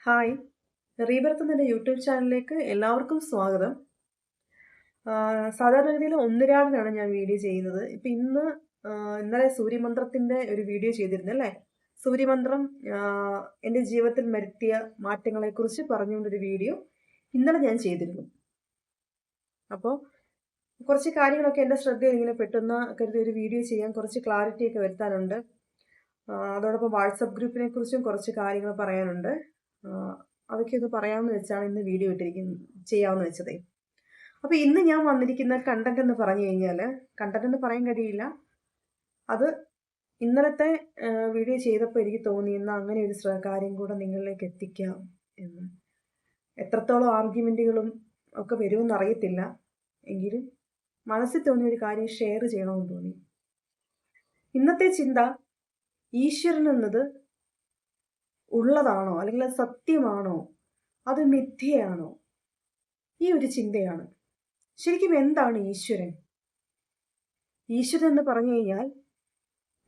Hi! Rebirth എന്ന YouTube ചാനലിലേക്ക് എല്ലാവർക്കും സ്വാഗതം. സാധാരണ രീതിയിൽ ഒന്നിരാടിനാണ് ഞാൻ വീഡിയോ ചെയ്യുന്നത്. ഇപ്പം ഇന്നലെ സൂര്യമന്ത്രത്തിൻ്റെ ഒരു വീഡിയോ ചെയ്തിരുന്നു അല്ലേ? സൂര്യമന്ത്രം എൻ്റെ ജീവിതത്തിൽ വരുത്തിയ മാറ്റങ്ങളെക്കുറിച്ച് പറഞ്ഞുകൊണ്ടൊരു വീഡിയോ ഇന്നലെ ഞാൻ ചെയ്തിരുന്നു. അപ്പോൾ കുറച്ച് കാര്യങ്ങളൊക്കെ എൻ്റെ ശ്രദ്ധയിൽ ഇങ്ങനെ പെട്ടെന്ന് കരുതി ഒരു വീഡിയോ ചെയ്യാൻ കുറച്ച് ക്ലാരിറ്റിയൊക്കെ വരുത്താനുണ്ട്. അതോടൊപ്പം വാട്സപ്പ് ഗ്രൂപ്പിനെ കുറിച്ചും കുറച്ച് കാര്യങ്ങൾ പറയാനുണ്ട്. അതൊക്കെ ഒന്ന് പറയാമെന്ന് വെച്ചാണ് ഇന്ന് വീഡിയോ ചെയ്യാമെന്ന് വെച്ചതേ. അപ്പോൾ ഇന്ന് ഞാൻ വന്നിരിക്കുന്ന കണ്ടന്റ് എന്ന് പറഞ്ഞു കഴിഞ്ഞാൽ, കണ്ടന്റ് എന്ന് പറയാൻ കഴിയില്ല, അത് ഇന്നലത്തെ വീഡിയോ ചെയ്തപ്പോൾ എനിക്ക് തോന്നിയെന്ന അങ്ങനെ ഒരു കാര്യം കൂടെ നിങ്ങളിലേക്ക് എത്തിക്കാം എന്ന്. എത്രത്തോളം ആർഗ്യുമെൻറ്റുകളും ഒക്കെ വരുമെന്ന് അറിയത്തില്ല, എങ്കിലും മനസ്സിൽ തോന്നിയ ഒരു കാര്യം ഷെയർ ചെയ്യണമെന്ന് തോന്നി. ഇന്നത്തെ ചിന്ത ഈശ്വരൻ എന്നത് ഉള്ളതാണോ, അല്ലെങ്കിൽ അത് സത്യമാണോ, അത് മിഥ്യയാണോ, ഈ ഒരു ചിന്തയാണ്. ശരിക്കും എന്താണ് ഈശ്വരൻ? ഈശ്വരൻ എന്ന് പറഞ്ഞു കഴിഞ്ഞാൽ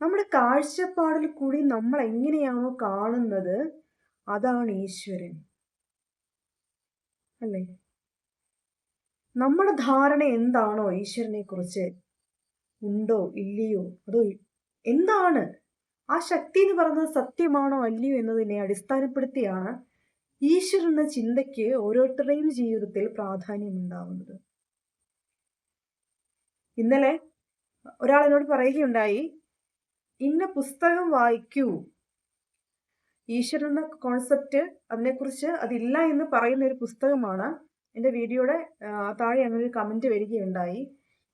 നമ്മുടെ കാഴ്ചപ്പാടിൽ കൂടി നമ്മൾ എങ്ങനെയാണോ കാണുന്നത് അതാണ് ഈശ്വരൻ, അല്ലേ? നമ്മുടെ ധാരണ എന്താണോ ഈശ്വരനെ കുറിച്ച്, ഉണ്ടോ ഇല്ലയോ, അതോ എന്താണ് ആ ശക്തി എന്ന് പറയുന്നത്, സത്യമാണോ അല്ലയോ എന്നതിനെ അടിസ്ഥാനപ്പെടുത്തിയാണ് ഈശ്വരൻ എന്ന ചിന്തയ്ക്ക് ഓരോരുത്തരുടെയും ജീവിതത്തിൽ പ്രാധാന്യമുണ്ടാവുന്നത്. ഇന്നലെ ഒരാൾ എന്നോട് പറയുകയുണ്ടായി, ഇന്ന പുസ്തകം വായിക്കൂ, ഈശ്വരൻ എന്ന കോൺസെപ്റ്റ് അതിനെക്കുറിച്ച് അതില്ല എന്ന് പറയുന്ന ഒരു പുസ്തകമാണ്. എൻ്റെ വീഡിയോയുടെ താഴെ അങ്ങനെ ഒരു കമൻറ്റ് വരികയുണ്ടായി.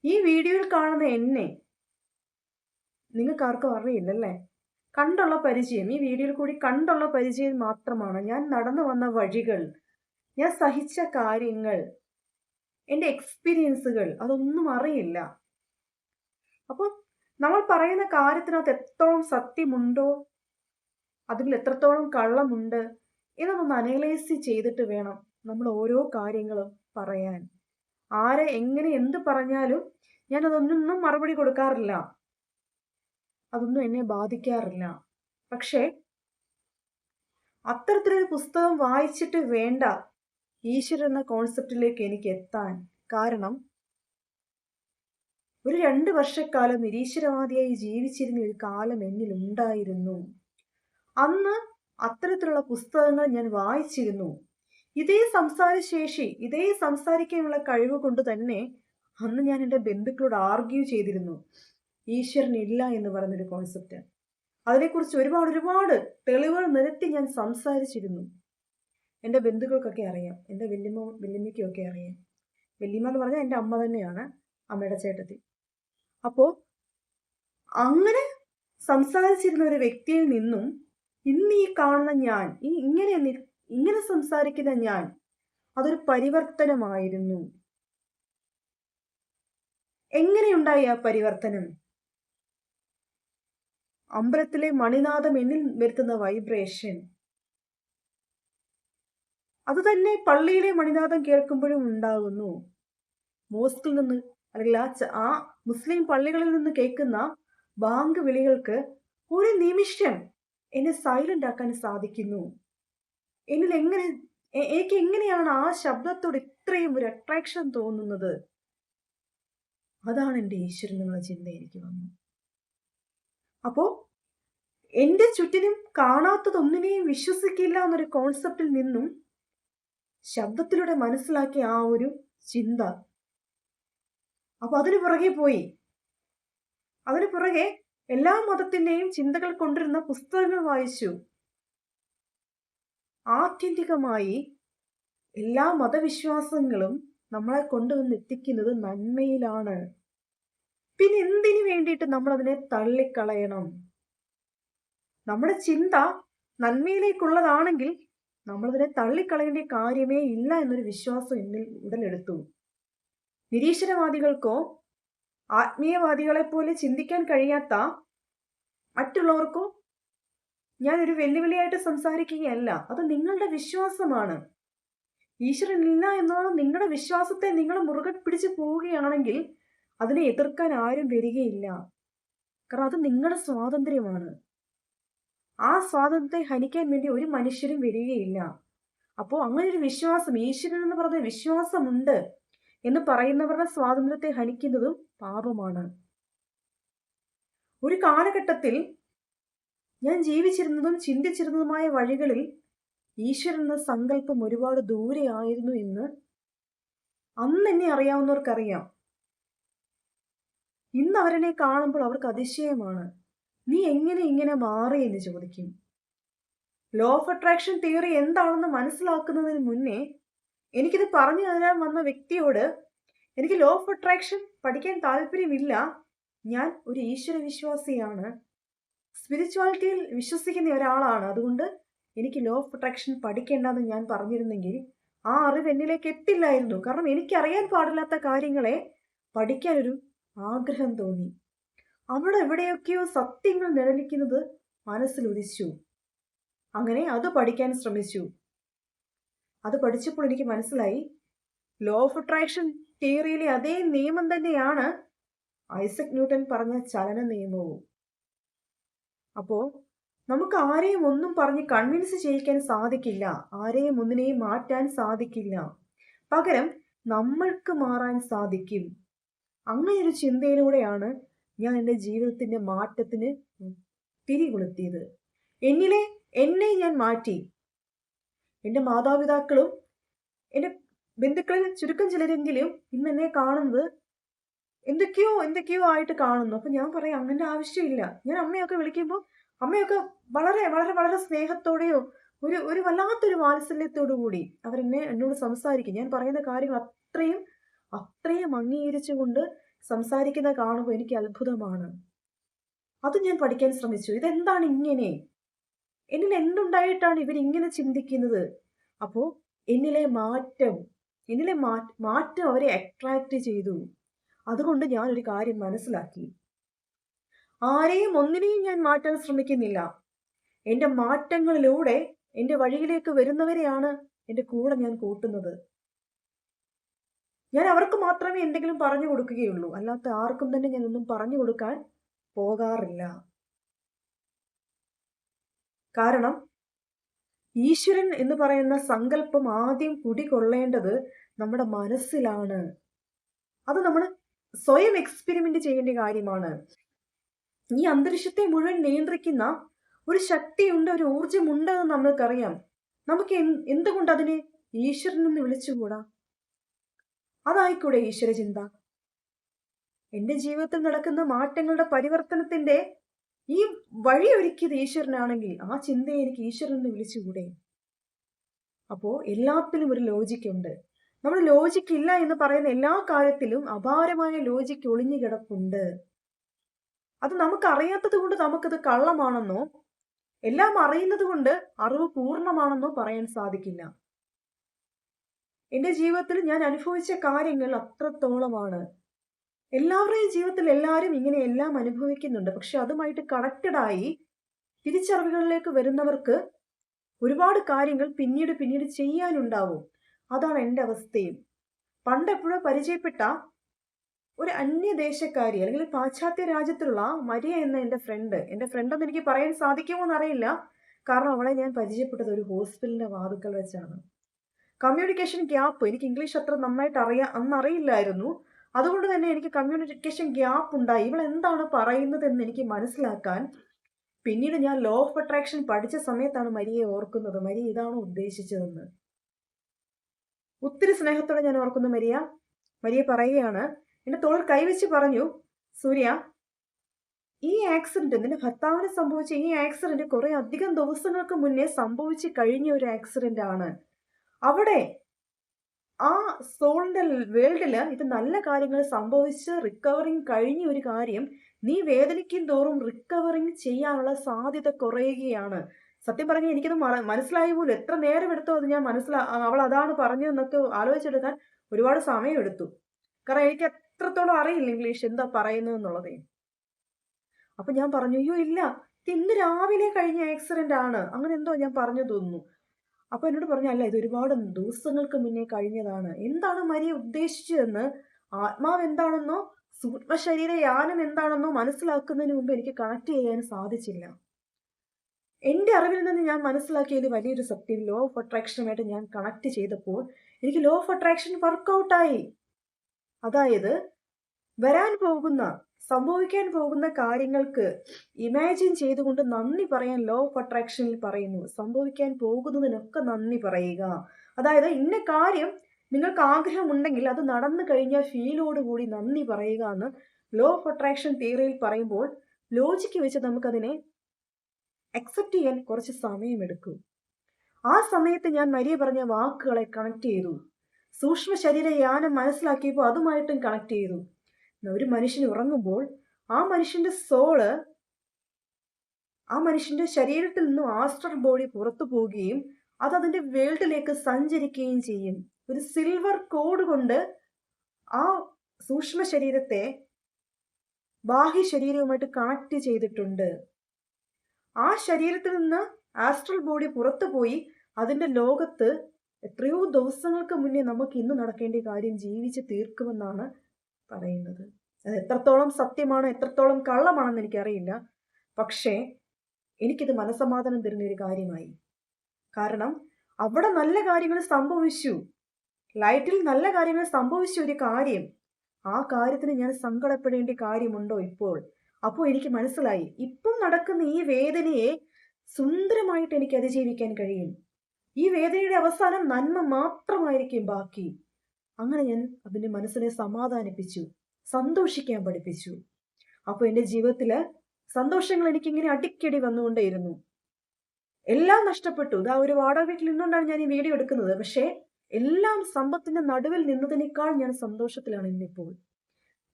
ഈ വീഡിയോയിൽ കാണുന്ന എന്നെ നിങ്ങൾക്ക് ആർക്കും അറിയില്ലല്ലേ? കണ്ടുള്ള പരിചയം, ഈ വീഡിയോയിൽ കൂടി കണ്ടുള്ള പരിചയം മാത്രമാണ്. ഞാൻ നടന്നു വന്ന വഴികൾ, ഞാൻ സഹിച്ച കാര്യങ്ങൾ, എൻ്റെ എക്സ്പീരിയൻസുകൾ, അതൊന്നും അറിയില്ല. അപ്പോൾ നമ്മൾ പറയുന്ന കാര്യത്തിനകത്ത് എത്രത്തോളം സത്യമുണ്ടോ, അതിൽ എത്രത്തോളം കള്ളമുണ്ട് എന്നതൊന്ന് അനലൈസ് ചെയ്തിട്ട് വേണം നമ്മൾ ഓരോ കാര്യങ്ങളും പറയാൻ. ആരെ എങ്ങനെ എന്ത് പറഞ്ഞാലും ഞാനതൊന്നും മറുപടി കൊടുക്കാറില്ല, അതൊന്നും എന്നെ ബാധിക്കാറില്ല. പക്ഷേ അത്തരത്തിലൊരു പുസ്തകം വായിച്ചിട്ട് വേണ്ട ഈശ്വരൻ എന്ന കോൺസെപ്റ്റിലേക്ക് എനിക്ക് എത്താൻ. കാരണം ഒരു 2 വർഷക്കാലം നിരീശ്വരവാദിയായി ജീവിച്ചിരുന്ന ഒരു കാലം എന്നിൽ ഉണ്ടായിരുന്നു. അന്ന് അത്തരത്തിലുള്ള പുസ്തകങ്ങൾ ഞാൻ വായിച്ചിരുന്നു. ഇതേ സംസാരശേഷി, ഇതേ സംസാരിക്കാനുള്ള കഴിവ് കൊണ്ട് തന്നെ അന്ന് ഞാൻ എൻ്റെ ബന്ധുക്കളോട് ആർഗ്യൂ ചെയ്തിരുന്നു, ഈശ്വരൻ ഇല്ല എന്ന് പറയുന്നൊരു കോൺസെപ്റ്റ്. അതിനെക്കുറിച്ച് ഒരുപാട് തെളിവുകൾ നിരത്തി ഞാൻ സംസാരിച്ചിരുന്നു. എൻ്റെ ബന്ധുക്കൾക്കൊക്കെ അറിയാം, എൻ്റെ വല്യമ്മയ്ക്കൊക്കെ അറിയാം. വല്യമ്മ എന്ന് പറഞ്ഞാൽ എൻ്റെ അമ്മ തന്നെയാണ്, അമ്മയുടെ ചേട്ടത്തി. അപ്പോൾ അങ്ങനെ സംസാരിച്ചിരുന്ന ഒരു വ്യക്തിയിൽ നിന്നും ഇന്ന് ഈ കാണുന്ന ഞാൻ, ഇങ്ങനെ സംസാരിക്കുന്ന ഞാൻ, അതൊരു പരിവർത്തനമായിരുന്നു. എങ്ങനെയുണ്ടായി ആ പരിവർത്തനം? അമ്പലത്തിലെ മണിനാഥം എന്നിൽ വരുത്തുന്ന വൈബ്രേഷൻ, അതുതന്നെ പള്ളിയിലെ മണിനാഥം കേൾക്കുമ്പോഴും ഉണ്ടാകുന്നു. മോസ്കിൽ നിന്ന്, അല്ലെങ്കിൽ ആ മുസ്ലിം പള്ളികളിൽ നിന്ന് കേൾക്കുന്ന ബാങ്ക് വിളികൾക്ക് ഒരു നിമിഷം എന്നെ സൈലന്റ് ആക്കാൻ സാധിക്കുന്നു. എനിക്ക് എങ്ങനെയാണ് ആ ശബ്ദത്തോട് ഇത്രയും ഒരു അട്രാക്ഷൻ തോന്നുന്നത്? അതാണ് എൻ്റെ ഈശ്വരൻ എന്നുള്ള ചിന്ത എനിക്ക് വന്നു. അപ്പോൾ എൻ്റെ ചുറ്റിനും കാണാത്തതൊന്നിനെയും വിശ്വസിക്കില്ല എന്നൊരു കോൺസെപ്റ്റിൽ നിന്നും ശബ്ദത്തിലൂടെ മനസ്സിലാക്കിയ ആ ഒരു ചിന്ത, അപ്പൊ അതിനു പുറകെ എല്ലാ മതത്തിന്റെയും ചിന്തകൾ കൊണ്ടിരുന്ന പുസ്തകങ്ങൾ വായിച്ചു. ആത്യന്തികമായി എല്ലാ മതവിശ്വാസങ്ങളും നമ്മളെ കൊണ്ടുവന്ന് എത്തിക്കുന്നത് നന്മയിലാണ്. പിന്നെ എന്തിനു വേണ്ടിയിട്ട് നമ്മൾ അതിനെ തള്ളിക്കളയണം? നമ്മുടെ ചിന്ത നന്മയിലേക്കുള്ളതാണെങ്കിൽ നമ്മളതിനെ തള്ളിക്കളയേണ്ട കാര്യമേ ഇല്ല എന്നൊരു വിശ്വാസം എന്നിൽ ഉടലെടുത്തു. നിരീശ്വരവാദികൾക്കോ ആത്മീയവാദികളെ പോലെ ചിന്തിക്കാൻ കഴിയാത്ത മറ്റുള്ളവർക്കോ ഞാനൊരു വെല്ലുവിളിയായിട്ട് സംസാരിക്കുകയല്ല. അത് നിങ്ങളുടെ വിശ്വാസമാണ്. ഈശ്വരൻ ഇല്ല എന്നുള്ള നിങ്ങളുടെ വിശ്വാസത്തെ നിങ്ങൾ മുറുകെ പിടിച്ച് പോവുകയാണെങ്കിൽ അതിനെ എതിർക്കാൻ ആരും വരികയില്ല. കാരണം അത് നിങ്ങളുടെ സ്വാതന്ത്ര്യമാണ്. ആ സ്വാതന്ത്ര്യത്തെ ഹനിക്കാൻ വേണ്ടി ഒരു മനുഷ്യരും വരികയില്ല. അപ്പോൾ അങ്ങനെ ഒരു വിശ്വാസം, ഈശ്വരൻ എന്ന് പറഞ്ഞ വിശ്വാസമുണ്ട് എന്ന് പറയുന്നവരുടെ സ്വാതന്ത്ര്യത്തെ ഹനിക്കുന്നതും പാപമാണ്. ഒരു കാലഘട്ടത്തിൽ ഞാൻ ജീവിച്ചിരുന്നതും ചിന്തിച്ചിരുന്നതുമായ വഴികളിൽ ഈശ്വരൻ എന്ന സങ്കല്പം ഒരുപാട് ദൂരെയായിരുന്നു എന്ന് അന്ന് എന്നെ അറിയാവുന്നവർക്കറിയാം. ഇന്ന് അവരെന്നെ കാണുമ്പോൾ അവർക്ക് അതിശയമാണ്. നീ എങ്ങനെ ഇങ്ങനെ മാറി എന്ന് ചോദിക്കും. ലോ ഓഫ് അട്രാക്ഷൻ തിയറി എന്താണെന്ന് മനസ്സിലാക്കുന്നതിന് മുന്നേ എനിക്കിത് പറഞ്ഞു തരാൻ വന്ന വ്യക്തിയോട് എനിക്ക് ലോ ഓഫ് അട്രാക്ഷൻ പഠിക്കാൻ താല്പര്യമില്ല, ഞാൻ ഒരു ഈശ്വര വിശ്വാസിയാണ്, സ്പിരിച്വാലിറ്റിയിൽ വിശ്വസിക്കുന്ന ഒരാളാണ്, അതുകൊണ്ട് എനിക്ക് ലോ ഓഫ് അട്രാക്ഷൻ പഠിക്കേണ്ടെന്ന് ഞാൻ പറഞ്ഞിരുന്നെങ്കിൽ ആ അറിവ് എന്നിലേക്ക് എത്തില്ലായിരുന്നു. കാരണം എനിക്കറിയാൻ പാടില്ലാത്ത കാര്യങ്ങളെ പഠിക്കാനൊരു ആഗ്രഹം തോന്നി. അവിടെ എവിടെയൊക്കെയോ സത്യങ്ങൾ നിഴലിക്കുന്നത് മനസ്സിലുദിച്ചു. അങ്ങനെ അത് പഠിക്കാൻ ശ്രമിച്ചു. അത് പഠിച്ചപ്പോൾ എനിക്ക് മനസ്സിലായി, ലോ ഓഫ് അട്രാക്ഷൻ തിയറിയിലെ അതേ നിയമം തന്നെയാണ് ഐസക് ന്യൂട്ടൻ പറഞ്ഞ ചലന നിയമവും. അപ്പോ നമുക്ക് ആരെയും ഒന്നും പറഞ്ഞ് കൺവിൻസ് ചെയ്യിക്കാൻ സാധിക്കില്ല, ആരെയും ഒന്നിനെയും മാറ്റാൻ സാധിക്കില്ല. പകരം നമ്മൾക്ക് മാറാൻ സാധിക്കും. അങ്ങനെയൊരു ചിന്തയിലൂടെയാണ് ഞാൻ എൻ്റെ ജീവിതത്തിന്റെ മാറ്റത്തിന് തിരികൊളുത്തിയത്. എന്നെ ഞാൻ മാറ്റി. എൻ്റെ മാതാപിതാക്കളും എൻ്റെ ബന്ധുക്കളിൽ ചുരുക്കം ചിലരെങ്കിലും ഇന്ന് എന്നെ കാണുന്നത് എന്തൊക്കെയോ ആയിട്ട് കാണുന്നു. അപ്പൊ ഞാൻ പറയാം, അങ്ങനെ ആവശ്യമില്ല. ഞാൻ അമ്മയൊക്കെ വിളിക്കുമ്പോൾ അമ്മയൊക്കെ വളരെ വളരെ വളരെ സ്നേഹത്തോടെയോ ഒരു വല്ലാത്തൊരു വാത്സല്യത്തോടു കൂടി എന്നോട് സംസാരിക്കും. ഞാൻ പറയുന്ന കാര്യങ്ങൾ അത്രയും അംഗീകരിച്ചുകൊണ്ട് സംസാരിക്കുന്ന കാണുമ്പോൾ എനിക്ക് അത്ഭുതമാണ്. അത് ഞാൻ പഠിക്കാൻ ശ്രമിച്ചു. ഇതെന്താണ് ഇങ്ങനെ? എന്നിൽ എന്തുണ്ടായിട്ടാണ് ഇവരിങ്ങനെ ചിന്തിക്കുന്നത്? അപ്പോ എന്നിലെ മാറ്റം അവരെ അട്രാക്ട് ചെയ്തു. അതുകൊണ്ട് ഞാൻ ഒരു കാര്യം മനസ്സിലാക്കി, ആരെയും ഒന്നിനെയും ഞാൻ മാറ്റാൻ ശ്രമിക്കുന്നില്ല. എൻ്റെ മാറ്റങ്ങളിലൂടെ എൻ്റെ വഴിയിലേക്ക് വരുന്നവരെയാണ് എൻ്റെ കൂടെ ഞാൻ കൂട്ടുന്നത്. ഞാൻ അവർക്ക് മാത്രമേ എന്തെങ്കിലും പറഞ്ഞു കൊടുക്കുകയുള്ളൂ, അല്ലാത്ത ആർക്കും തന്നെ ഞാൻ ഒന്നും പറഞ്ഞു കൊടുക്കാൻ പോകാറില്ല. കാരണം ഈശ്വരൻ എന്ന് പറയുന്ന സങ്കല്പം ആദ്യം കുടികൊള്ളേണ്ടത് നമ്മുടെ മനസ്സിലാണ്. അത് നമ്മൾ സ്വയം എക്സ്പെരിമെന്റ് ചെയ്യേണ്ട കാര്യമാണ്. ഈ അന്തരീക്ഷത്തെ മുഴുവൻ നിയന്ത്രിക്കുന്ന ഒരു ശക്തിയുണ്ട്, ഒരു ഊർജമുണ്ട് എന്ന് നമ്മൾക്കറിയാം. നമുക്ക് എന്തുകൊണ്ട് അതിനെ ഈശ്വരൻ എന്ന് വിളിച്ചുകൂടാ? അതായിക്കൂടെ ഈശ്വര ചിന്ത? എന്റെ ജീവിതത്തിൽ നടക്കുന്ന മാറ്റങ്ങളുടെ പരിവർത്തനത്തിന്റെ ഈ വഴി ഒരുക്കിയത് ഈശ്വരനാണെങ്കിൽ ആ ചിന്തയെ എനിക്ക് ഈശ്വരൻ എന്ന് വിളിച്ചുകൂടെ? അപ്പോ എല്ലാത്തിലും ഒരു ലോജിക് ഉണ്ട്. നമ്മൾ ലോജിക് ഇല്ല എന്ന് പറയുന്ന എല്ലാ കാര്യത്തിലും അപാരമായ ലോജിക് ഒളിഞ്ഞു കിടപ്പുണ്ട്. അത് നമുക്ക് അറിയാത്തത് കൊണ്ട് നമുക്കത് കള്ളമാണെന്നോ എല്ലാം അറിയുന്നത് കൊണ്ട് അറിവ് പൂർണ്ണമാണെന്നോ പറയാൻ സാധിക്കില്ല. എന്റെ ജീവിതത്തിൽ ഞാൻ അനുഭവിച്ച കാര്യങ്ങൾ അത്രത്തോളമാണ്. എല്ലാവരുടെയും ജീവിതത്തിൽ എല്ലാവരും ഇങ്ങനെ എല്ലാം അനുഭവിക്കുന്നുണ്ട്. പക്ഷെ അതുമായിട്ട് കണക്റ്റഡായി തിരിച്ചറിവുകളിലേക്ക് വരുന്നവർക്ക് ഒരുപാട് കാര്യങ്ങൾ പിന്നീട് ചെയ്യാനുണ്ടാവും. അതാണ് എൻ്റെ അവസ്ഥയും. പണ്ടെപ്പോഴോ പരിചയപ്പെട്ട ഒരു അന്യദേശക്കാരി അല്ലെങ്കിൽ പാശ്ചാത്യ രാജ്യത്തുള്ള മരിയ എന്ന എൻ്റെ ഫ്രണ്ട് എന്ന് എനിക്ക് പറയാൻ സാധിക്കുമോ എന്നറിയില്ല. കാരണം അവളെ ഞാൻ പരിചയപ്പെട്ടത് ഒരു ഹോസ്പിറ്റലിന്റെ വാതുക്കൽ വെച്ചാണ്. കമ്മ്യൂണിക്കേഷൻ ഗ്യാപ്പ്, എനിക്ക് ഇംഗ്ലീഷ് അത്ര നന്നായിട്ട് അന്നറിയില്ലായിരുന്നു. അതുകൊണ്ട് തന്നെ എനിക്ക് കമ്മ്യൂണിക്കേഷൻ ഗ്യാപ്പ് ഉണ്ടായി. ഇവൾ എന്താണ് പറയുന്നത് എന്ന് എനിക്ക് മനസ്സിലാക്കാൻ പിന്നീട് ഞാൻ ലോ ഓഫ് അട്രാക്ഷൻ പഠിച്ച സമയത്താണ് മരിയെ ഓർക്കുന്നത്. മരിയ ഇതാണോ ഉദ്ദേശിച്ചതെന്ന്. ഒത്തിരി സ്നേഹത്തോടെ ഞാൻ ഓർക്കുന്നു. മരിയ പറയുകയാണ്, എന്റെ തോൾ കൈവച്ച് പറഞ്ഞു, സൂര്യ, ഈ ആക്സിഡന്റ്, നിന്റെ ഭർത്താവിന് സംഭവിച്ച ഈ ആക്സിഡന്റ് കുറെ അധികം ദിവസങ്ങൾക്ക് മുന്നേ സംഭവിച്ചു കഴിഞ്ഞ ഒരു ആക്സിഡന്റ് ആണ്. അവിടെ ആ സോളിന്റെ വേൾഡില് ഇത് നല്ല കാര്യങ്ങൾ സംഭവിച്ച് റിക്കവറിങ് കഴിഞ്ഞ ഒരു കാര്യം നീ വേദനിക്കും തോറും റിക്കവറിങ് ചെയ്യാനുള്ള സാധ്യത കുറയുകയാണ്. സത്യം പറഞ്ഞാൽ എനിക്കത് മനസ്സിലായ പോലും. എത്ര നേരം എടുത്തോ അത് ഞാൻ അവൾ അതാണ് പറഞ്ഞതെന്നൊക്കെ ആലോചിച്ചെടുക്കാൻ ഒരുപാട് സമയം എടുത്തു. കാരണം എനിക്ക് എത്രത്തോളം അറിയില്ല ഇംഗ്ലീഷ് എന്താ പറയുന്നതെന്നുള്ളതേ. അപ്പൊ ഞാൻ പറഞ്ഞു, അയ്യോ ഇല്ല, ഇന്ന് രാവിലെ കഴിഞ്ഞ ആക്സിഡന്റ് ആണ്, അങ്ങനെ എന്തോ ഞാൻ പറഞ്ഞു തോന്നുന്നു. അപ്പൊ എന്നോട് പറഞ്ഞു, അല്ല, ഇത് ഒരുപാട് ദിവസങ്ങൾക്ക് മുന്നേ കഴിഞ്ഞതാണ്. എന്താണ് മരിയ ഉദ്ദേശിച്ചതെന്ന് ആത്മാവ് എന്താണെന്നോ സൂക്ഷ്മ ശരീര യാനം എന്താണെന്നോ മനസ്സിലാക്കുന്നതിന് മുമ്പ് എനിക്ക് കണക്ട് ചെയ്യാൻ സാധിച്ചില്ല. എൻ്റെ അറിവിൽ നിന്ന് ഞാൻ മനസ്സിലാക്കിയതിൽ വലിയൊരു സത്യം, ലോ ഓഫ് അട്രാക്ഷനുമായിട്ട് ഞാൻ കണക്ട് ചെയ്തപ്പോൾ എനിക്ക് ലോ ഓഫ് അട്രാക്ഷൻ വർക്കൗട്ടായി. അതായത് വരാൻ പോകുന്ന, സംഭവിക്കാൻ പോകുന്ന കാര്യങ്ങൾക്ക് ഇമാജിൻ ചെയ്തുകൊണ്ട് നന്ദി പറയാൻ ലോ ഓഫ് അട്രാക്ഷനിൽ പറയുന്നു. സംഭവിക്കാൻ പോകുന്നതിനൊക്കെ നന്ദി പറയുക. അതായത് ഇന്ന കാര്യം നിങ്ങൾക്ക് ആഗ്രഹമുണ്ടെങ്കിൽ അത് നടന്നു കഴിഞ്ഞാൽ ഫീലോടുകൂടി നന്ദി പറയുക എന്ന് ലോ ഓഫ് അട്രാക്ഷൻ തിയറിയിൽ പറയുമ്പോൾ ലോജിക്ക് വെച്ച് നമുക്കതിനെ അക്സെപ്റ്റ് ചെയ്യാൻ കുറച്ച് സമയമെടുക്കും. ആ സമയത്ത് ഞാൻ മരിയ പറഞ്ഞ വാക്കുകളെ കണക്ട് ചെയ്തു. സൂക്ഷ്മ ശരീരയാനം മനസ്സിലാക്കിയപ്പോൾ അതുമായിട്ടും കണക്ട് ചെയ്തു. ഒരു മനുഷ്യൻ ഉറങ്ങുമ്പോൾ ആ മനുഷ്യന്റെ സോള് ആ മനുഷ്യന്റെ ശരീരത്തിൽ നിന്നും ആസ്ട്രൽ ബോഡി പുറത്തു പോവുകയും അത് അതിന്റെ വേൾഡിലേക്ക് സഞ്ചരിക്കുകയും ചെയ്യും. ഒരു സിൽവർ കോഡ് കൊണ്ട് ആ സൂക്ഷ്മ ശരീരത്തെ ബാഹ്യ ശരീരവുമായിട്ട് കണക്ട് ചെയ്തിട്ടുണ്ട്. ആ ശരീരത്തിൽ നിന്ന് ആസ്ട്രൽ ബോഡി പുറത്തു പോയി അതിന്റെ ലോകത്ത് എത്രയോ ദിവസങ്ങൾക്ക് മുന്നേ നമുക്ക് ഇന്ന് നടക്കേണ്ട കാര്യം ജീവിച്ച് തീർക്കുമെന്നാണ് പറയുന്നത്. അത് എത്രത്തോളം സത്യമാണോ എത്രത്തോളം കള്ളമാണെന്ന് എനിക്കറിയില്ല. പക്ഷേ എനിക്കിത് മനസ്സമാധാനം തരുന്ന ഒരു കാര്യമായി. കാരണം അവിടെ നല്ല കാര്യങ്ങൾ സംഭവിച്ചു, ലൈറ്റിൽ നല്ല കാര്യങ്ങൾ സംഭവിച്ച ഒരു കാര്യം, ആ കാര്യത്തിന് ഞാൻ സങ്കടപ്പെടേണ്ട കാര്യമുണ്ടോ ഇപ്പോൾ? അപ്പോൾ എനിക്ക് മനസ്സിലായി, ഇപ്പം നടക്കുന്ന ഈ വേദനയെ സുന്ദരമായിട്ട് എനിക്ക് അതിജീവിക്കാൻ കഴിയും. ഈ വേദനയുടെ അവസാനം നന്മ മാത്രമായിരിക്കും ബാക്കി. അങ്ങനെ ഞാൻ അതിൻ്റെ മനസ്സിനെ സമാധാനിപ്പിച്ചു, സന്തോഷിക്കാൻ പഠിപ്പിച്ചു. അപ്പോൾ എൻ്റെ ജീവിതത്തില് സന്തോഷങ്ങൾ എനിക്കിങ്ങനെ അടിക്കടി വന്നുകൊണ്ടേയിരുന്നു. എല്ലാം നഷ്ടപ്പെട്ടു. ഇതാ ഒരു വാടക വീട്ടിൽ നിന്നുകൊണ്ടാണ് ഞാൻ ഈ വീഡിയോ എടുക്കുന്നത്. പക്ഷേ എല്ലാം സമ്പത്തിന്റെ നടുവിൽ നിന്നതിനേക്കാൾ ഞാൻ സന്തോഷത്തിലാണ് ഇന്നിപ്പോൾ.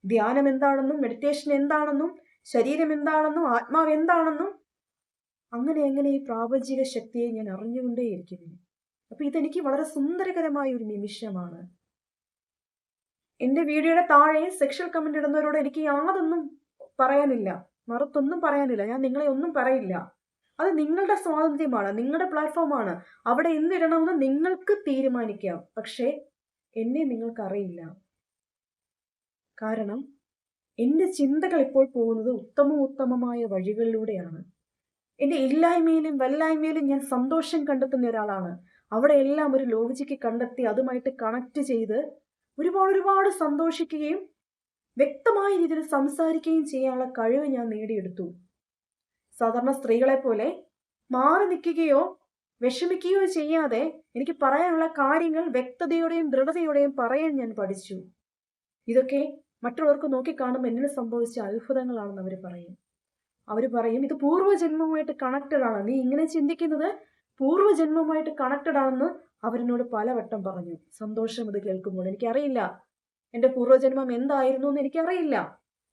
ധ്യാനം എന്താണെന്നും മെഡിറ്റേഷൻ എന്താണെന്നും ശരീരം എന്താണെന്നും ആത്മാവ് എന്താണെന്നും അങ്ങനെ ഈ പ്രാപഞ്ചിക ശക്തിയെ ഞാൻ അറിഞ്ഞുകൊണ്ടേയിരിക്കുന്നു. അപ്പൊ ഇതെനിക്ക് വളരെ സുന്ദരകരമായ ഒരു നിമിഷമാണ്. എന്റെ വീഡിയോയുടെ താഴെ സെക്ഷൽ കമന്റ് ഇടുന്നവരോട് എനിക്ക് യാതൊന്നും പറയാനില്ല, മറുത്തൊന്നും പറയാനില്ല. ഞാൻ നിങ്ങളെ ഒന്നും പറയില്ല. അത് നിങ്ങളുടെ സ്വാതന്ത്ര്യമാണ്, നിങ്ങളുടെ പ്ലാറ്റ്ഫോമാണ്. അവിടെ എന്തിടണമെന്ന് നിങ്ങൾക്ക് തീരുമാനിക്കാം. പക്ഷേ എന്നെ നിങ്ങൾക്കറിയില്ല. കാരണം എൻ്റെ ചിന്തകൾ ഇപ്പോൾ പോകുന്നത് ഉത്തമമായ വഴികളിലൂടെയാണ്. എൻ്റെ ഇല്ലായ്മയിലും വല്ലായ്മയിലും ഞാൻ സന്തോഷം കണ്ടെത്തുന്ന ഒരാളാണ്. അവിടെ എല്ലാം ഒരു ലോജിക്ക് കണ്ടെത്തി അതുമായിട്ട് കണക്ട് ചെയ്ത് ഒരുപാട് സന്തോഷിക്കുകയും വ്യക്തമായ രീതിയിൽ സംസാരിക്കുകയും ചെയ്യാനുള്ള കഴിവ് ഞാൻ നേടിയെടുത്തു. സാധാരണ സ്ത്രീകളെ പോലെ മാറി നിൽക്കുകയോ വിഷമിക്കുകയോ ചെയ്യാതെ എനിക്ക് പറയാനുള്ള കാര്യങ്ങൾ വ്യക്തതയോടെയും ദൃഢതയോടെയും പറയാൻ ഞാൻ പഠിച്ചു. ഇതൊക്കെ മറ്റുള്ളവർക്ക് നോക്കിക്കാണുമ്പോൾ എന്നിൽ സംഭവിച്ച അത്ഭുതങ്ങളാണെന്ന് അവർ പറയും ഇത് പൂർവ്വജന്മവുമായിട്ട് കണക്റ്റഡ് ആണ്, നീ ഇങ്ങനെ ചിന്തിക്കുന്നത് പൂർവ്വജന്മവുമായിട്ട് കണക്റ്റഡ് ആണെന്ന് അവരെന്നോട് പലവട്ടം പറഞ്ഞു. സന്തോഷം ഇത് കേൾക്കുമ്പോൾ. എനിക്കറിയില്ല എൻ്റെ പൂർവ്വജന്മം എന്തായിരുന്നു എന്ന് എനിക്കറിയില്ല.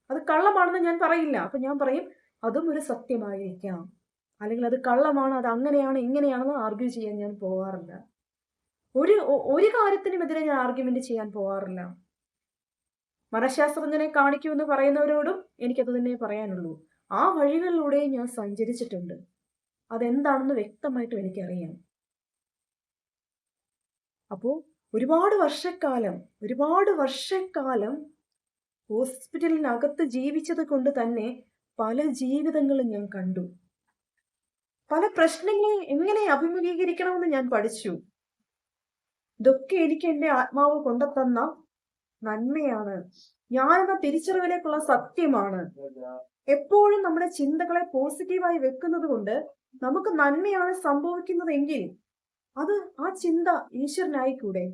അത് കള്ളമാണെന്ന് ഞാൻ പറയില്ല. അപ്പൊ ഞാൻ പറയും അതും ഒരു സത്യമായിരിക്കാം, അല്ലെങ്കിൽ അത് കള്ളമാണ്, അത് അങ്ങനെയാണ് ഇങ്ങനെയാണെന്ന് ആർഗ്യൂ ചെയ്യാൻ ഞാൻ പോകാറില്ല. ഒരു കാര്യത്തിനുമെതിരെ ഞാൻ ആർഗ്യുമെന്റ് ചെയ്യാൻ പോകാറില്ല. മനഃശാസ്ത്രജ്ഞനെ കാണിക്കുമെന്ന് പറയുന്നവരോടും എനിക്കത് തന്നെ പറയാനുള്ളൂ. ആ വഴികളിലൂടെ ഞാൻ സഞ്ചരിച്ചിട്ടുണ്ട്. അതെന്താണെന്ന് വ്യക്തമായിട്ടും എനിക്കറിയാം. അപ്പോൾ ഒരുപാട് വർഷക്കാലം ഹോസ്പിറ്റലിനകത്ത് ജീവിച്ചത് കൊണ്ട് തന്നെ പല ജീവിതങ്ങളും ഞാൻ കണ്ടു. പല പ്രശ്നങ്ങളെ എങ്ങനെ അഭിമുഖീകരിക്കണമെന്ന് ഞാൻ പഠിച്ചു. ഇതൊക്കെ എനിക്ക് എൻ്റെ ആത്മാവ് കൊണ്ടുതന്ന നന്മയാണ്, ഞാനെന്ന തിരിച്ചറിവിലേക്കുള്ള സത്യമാണ്. എപ്പോഴും നമ്മുടെ ചിന്തകളെ പോസിറ്റീവായി വെക്കുന്നത് കൊണ്ട് നമുക്ക് നന്മയാണ് സംഭവിക്കുന്നതെങ്കിൽ അത് ആ ചിന്ത ഈശ്വരനായിക്കൂടെ?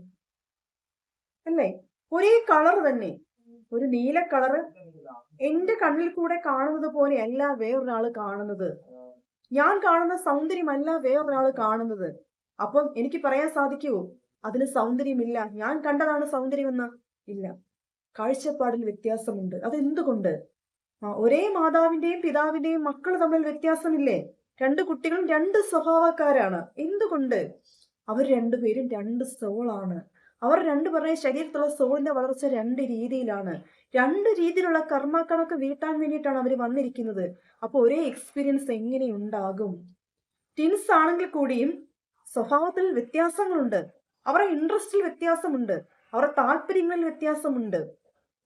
അല്ലേ? ഒരേ കളർ തന്നെ, ഒരു നീല കളറ് എന്റെ കണ്ണിൽ കൂടെ കാണുന്നത് പോലെയല്ല വേറൊരാള് കാണുന്നത്. ഞാൻ കാണുന്ന സൗന്ദര്യമല്ല വേറൊരാള് കാണുന്നത്. അപ്പം എനിക്ക് പറയാൻ സാധിക്കുമോ അതിന് സൗന്ദര്യമില്ല, ഞാൻ കണ്ടതാണ് സൗന്ദര്യമെന്ന്? ഇല്ല. കാഴ്ചപ്പാടിൽ വ്യത്യാസമുണ്ട്. അതെന്തുകൊണ്ട്? ഒരേ മാതാവിന്റെയും പിതാവിന്റെയും മക്കൾ തമ്മിൽ വ്യത്യാസമില്ലേ? രണ്ട് കുട്ടികളും രണ്ട് സ്വഭാവക്കാരാണ്. എന്തുകൊണ്ട്? അവർ രണ്ടുപേരും രണ്ട് സോളാണ്. അവർ രണ്ടുപേരുടെ ശരീരത്തിലുള്ള സോളിന്റെ വളർച്ച രണ്ട് രീതിയിലാണ്. രണ്ട് രീതിയിലുള്ള കർമ്മക്കണക്ക് വീട്ടാൻ വേണ്ടിയിട്ടാണ് അവർ വന്നിരിക്കുന്നത്. അപ്പൊ ഒരേ എക്സ്പീരിയൻസ് എങ്ങനെ ഉണ്ടാകും? ട്വിൻസ് ആണെങ്കിൽ കൂടിയും സ്വഭാവത്തിൽ വ്യത്യാസങ്ങളുണ്ട്, അവരുടെ ഇൻട്രസ്റ്റിൽ വ്യത്യാസമുണ്ട്, അവരുടെ താല്പര്യങ്ങളിൽ വ്യത്യാസമുണ്ട്.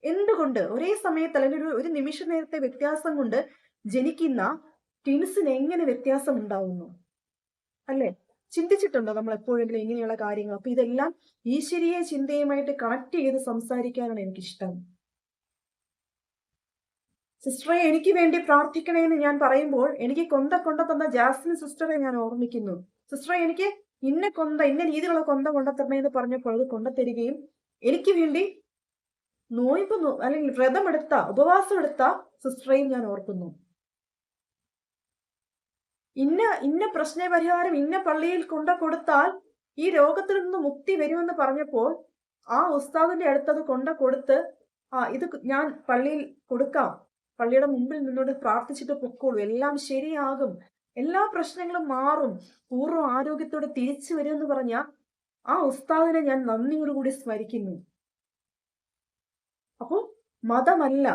എന്തുകൊണ്ട്? ഒരേ സമയത്ത് അല്ലെങ്കിൽ ഒരു നിമിഷ നേരത്തെ വ്യത്യാസം കൊണ്ട് ജനിക്കുന്ന ട്വിൻസിന് എങ്ങനെ വ്യത്യാസം ഉണ്ടാവുന്നു അല്ലേ? ചിന്തിച്ചിട്ടുണ്ടോ നമ്മൾ എപ്പോഴെങ്കിലും ഇങ്ങനെയുള്ള കാര്യങ്ങൾ? അപ്പൊ ഇതെല്ലാം ഈശ്വരീയ ചിന്തയുമായിട്ട് കണക്ട് ചെയ്ത് സംസാരിക്കാനാണ് എനിക്കിഷ്ടം. സിസ്റ്ററെ എനിക്ക് വേണ്ടി പ്രാർത്ഥിക്കണേന്ന് ഞാൻ പറയുമ്പോൾ എനിക്ക് കൊണ്ട തന്ന ജാസ്മിൻ സിസ്റ്ററെ ഞാൻ ഓർമ്മിക്കുന്നു. സിസ്റ്ററെ എനിക്ക് ഇന്ന രീതിയിലുള്ള കൊണ്ട തരണേന്ന് പറഞ്ഞപ്പോൾ അത് കൊണ്ടുതരികയും എനിക്ക് വേണ്ടി നോയമ്പ് അല്ലെങ്കിൽ വ്രതമെടുത്ത ഉപവാസം എടുത്ത സിസ്റ്ററെയും ഞാൻ ഓർക്കുന്നു. ഇന്ന പ്രശ്നപരിഹാരം ഇന്ന പള്ളിയിൽ കൊടുത്താൽ ഈ രോഗത്തിൽ നിന്ന് മുക്തി വരുമെന്ന് പറഞ്ഞപ്പോൾ ആ ഉസ്താദിന്റെ അടുത്തത് കൊടുത്ത് ഇത് ഞാൻ പള്ളിയിൽ കൊടുക്കാം, പള്ളിയുടെ മുമ്പിൽ നിന്നോട് പ്രാർത്ഥിച്ചിട്ട് പൊക്കോളൂ, എല്ലാം ശരിയാകും, എല്ലാ പ്രശ്നങ്ങളും മാറും, പൂർവ്വ ആരോഗ്യത്തോടെ തിരിച്ചു വരുമെന്ന് പറഞ്ഞ ആ ഉസ്താദിനെ ഞാൻ നന്ദിയോടുകൂടി സ്മരിക്കുന്നു. അപ്പോ മതമല്ല,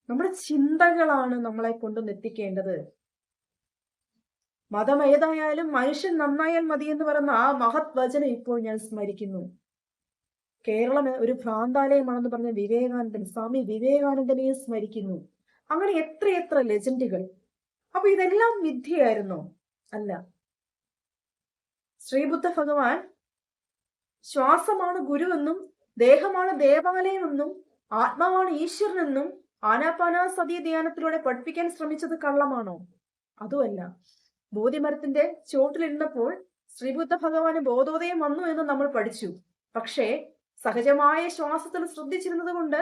നമ്മുടെ ചിന്തകളാണ് നമ്മളെ കൊണ്ടുവന്നെത്തിക്കേണ്ടത്. മതം ഏതായാലും മനുഷ്യൻ നന്നായാൽ മതി എന്ന് പറയുന്ന ആ മഹത് വചനം ഇപ്പോൾ ഞാൻ സ്മരിക്കുന്നു. കേരളം ഒരു ഭ്രാന്താലയമാണെന്ന് പറഞ്ഞ വിവേകാനന്ദൻ, സ്വാമി വിവേകാനന്ദനെയും സ്മരിക്കുന്നു. അങ്ങനെ എത്രയെത്ര ലെജൻഡുകൾ. അപ്പൊ ഇതെല്ലാം വിദ്യയായിരുന്നോ? അല്ല. ശ്രീബുദ്ധ ഭഗവാൻ ശ്വാസമാണ് ഗുരുവെന്നും ദേഹമാണ് ദേവാലയമെന്നും ആത്മാവാണ് ഈശ്വരനെന്നും ആനാപാനസതി ധ്യാനത്തിലൂടെ പഠിപ്പിക്കാൻ ശ്രമിച്ചത് കള്ളമാണോ? അതുമല്ല. ബോധിമരത്തിന്റെ ചോട്ടിലിരുന്നപ്പോൾ ശ്രീബുദ്ധ ഭഗവാന് ബോധോദയം വന്നു എന്ന് നമ്മൾ പഠിച്ചു. പക്ഷേ സഹജമായ ശ്വാസത്തിൽ ശ്രദ്ധിച്ചിരുന്നത് കൊണ്ട്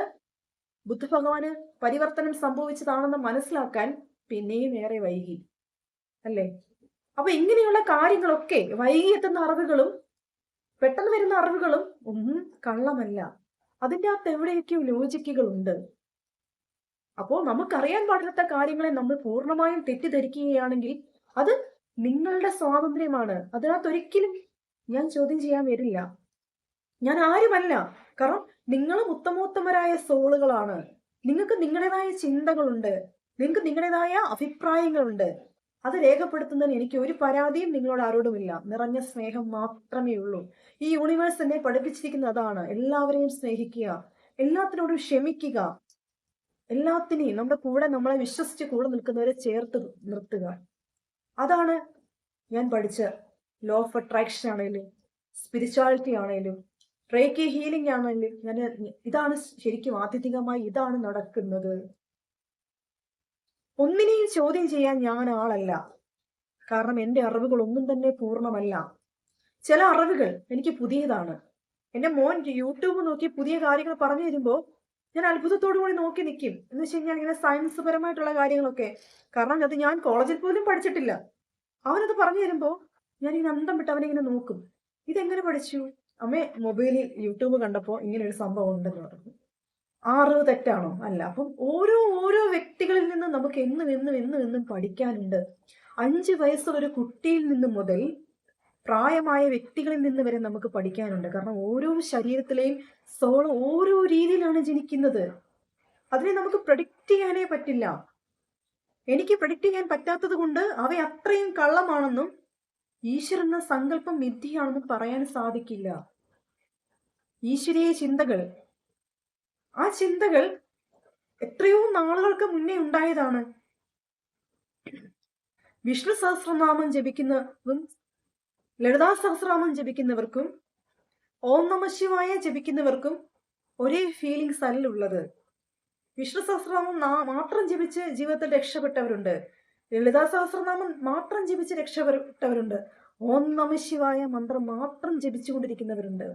ബുദ്ധഭഗവാന് പരിവർത്തനം സംഭവിച്ചതാണെന്ന് മനസ്സിലാക്കാൻ പിന്നെയും ഏറെ വൈകി അല്ലേ? അപ്പൊ ഇങ്ങനെയുള്ള കാര്യങ്ങളൊക്കെ വൈകി എത്തുന്ന അറിവുകളും പെട്ടെന്ന് വരുന്ന അറിവുകളും ഒന്നും കള്ളമല്ല. അതിൻ്റെ അകത്ത് എവിടെയൊക്കെയോ ലോജിക്കുകളുണ്ട്. അപ്പോൾ നമുക്കറിയാൻ പാടില്ലാത്ത കാര്യങ്ങളെ നമ്മൾ പൂർണ്ണമായും തെറ്റിദ്ധരിക്കുകയാണെങ്കിൽ അത് നിങ്ങളുടെ സ്വാതന്ത്ര്യമാണ്. അതിനകത്ത് ഒരിക്കലും ഞാൻ ചോദ്യം ചെയ്യാൻ വരില്ല. ഞാൻ ആരുമല്ല. കാരണം നിങ്ങളും ഉത്തമോത്തമരായ സോളുകളാണ്. നിങ്ങൾക്ക് നിങ്ങളുടേതായ ചിന്തകളുണ്ട്, നിങ്ങൾക്ക് നിങ്ങളുടേതായ അഭിപ്രായങ്ങളുണ്ട്. അത് രേഖപ്പെടുത്തുന്നതിന് എനിക്ക് ഒരു പരാതിയും നിങ്ങളോട് ആരോടുമില്ല. നിറഞ്ഞ സ്നേഹം മാത്രമേ ഉള്ളൂ. ഈ യൂണിവേഴ്സ് എന്നെ പഠിപ്പിച്ചിരിക്കുന്നത് അതാണ്. എല്ലാവരെയും സ്നേഹിക്കുക, എല്ലാത്തിനോടും ക്ഷമിക്കുക, എല്ലാത്തിനെയും നമ്മുടെ കൂടെ നമ്മളെ വിശ്വസിച്ച് കൂടെ നിൽക്കുന്നവരെ ചേർത്ത് നിർത്തുക. അതാണ് ഞാൻ പഠിച്ച ലോ ഓഫ് അട്രാക്ഷൻ ആണെങ്കിലും സ്പിരിച്വാലിറ്റി ആണെങ്കിലും റേക്കി ഹീലിംഗ് ആണെങ്കിലും ഇതാണ് ശരിക്കും ആത്യന്തികമായി ഇതാണ് നടക്കുന്നത്. ഒന്നിനെയും ചോദ്യം ചെയ്യാൻ ഞാൻ ആളല്ല. കാരണം എൻ്റെ അറിവുകൾ ഒന്നും തന്നെ പൂർണ്ണമല്ല. ചില അറിവുകൾ എനിക്ക് പുതിയതാണ്. എൻ്റെ മോൻ യൂട്യൂബ് നോക്കി പുതിയ കാര്യങ്ങൾ പറഞ്ഞു തരുമ്പോൾ ഞാൻ അത്ഭുതത്തോടു കൂടി നോക്കി നിൽക്കും. എന്ന് വെച്ച് കഴിഞ്ഞാൽ ഇങ്ങനെ സയൻസ് പരമായിട്ടുള്ള കാര്യങ്ങളൊക്കെ. കാരണം അത് ഞാൻ കോളേജിൽ പോലും പഠിച്ചിട്ടില്ല. അവനത് പറഞ്ഞു തരുമ്പോൾ ഞാൻ ഇങ്ങനെ അന്തം വിട്ട് അവനെ ഇങ്ങനെ നോക്കും. ഇതെങ്ങനെ പഠിച്ചു? അമ്മേ മൊബൈലിൽ യൂട്യൂബ് കണ്ടപ്പോൾ ഇങ്ങനെ ഒരു സംഭവം ഉണ്ടെന്ന് പറഞ്ഞു. ആ അറിവ് തെറ്റാണോ? അല്ല. അപ്പം ഓരോ വ്യക്തികളിൽ നിന്നും നമുക്ക് എന്നും പഠിക്കാനുണ്ട്. 5 വയസ്സുള്ള ഒരു കുട്ടിയിൽ നിന്ന് മുതൽ പ്രായമായ വ്യക്തികളിൽ നിന്ന് വരെ നമുക്ക് പഠിക്കാനുണ്ട്. കാരണം ഓരോ ശരീരത്തിലെയും സോൾ ഓരോ രീതിയിലാണ് ജനിക്കുന്നത്. അതിനെ നമുക്ക് പ്രഡിക്റ്റ് ചെയ്യാനേ പറ്റില്ല. എനിക്ക് പ്രഡിക്റ്റ് ചെയ്യാൻ പറ്റാത്തത് കൊണ്ട് അവ അത്രയും കള്ളമാണെന്നും ഈശ്വരൻ സങ്കല്പം മിഥ്യയാണെന്നും പറയാൻ സാധിക്കില്ല. ഈശ്വരീയ ചിന്തകൾ, ആ ചിന്തകൾ എത്രയോ നാളുകൾക്ക് മുന്നേ ഉണ്ടായതാണ്. വിഷ്ണു സഹസ്രനാമം ജപിക്കുന്നതും ലളിതാ സഹസ്രനാമം ജപിക്കുന്നവർക്കും ഓം നമഃ ശിവായ ജപിക്കുന്നവർക്കും ഒരേ ഫീലിങ്സ് അല്ല ഉള്ളത്. വിഷ്ണു സഹസ്രനാമം മാത്രം ജപിച്ച് ജീവിതത്തിൽ രക്ഷപ്പെട്ടവരുണ്ട്. ലളിതാ സഹസ്രനാമം മാത്രം ജപിച്ച് രക്ഷപ്പെട്ടവരുണ്ട്. ഓം നമഃ ശിവായ മന്ത്രം മാത്രം ജപിച്ചുകൊണ്ടിരിക്കുന്നവരുണ്ട്.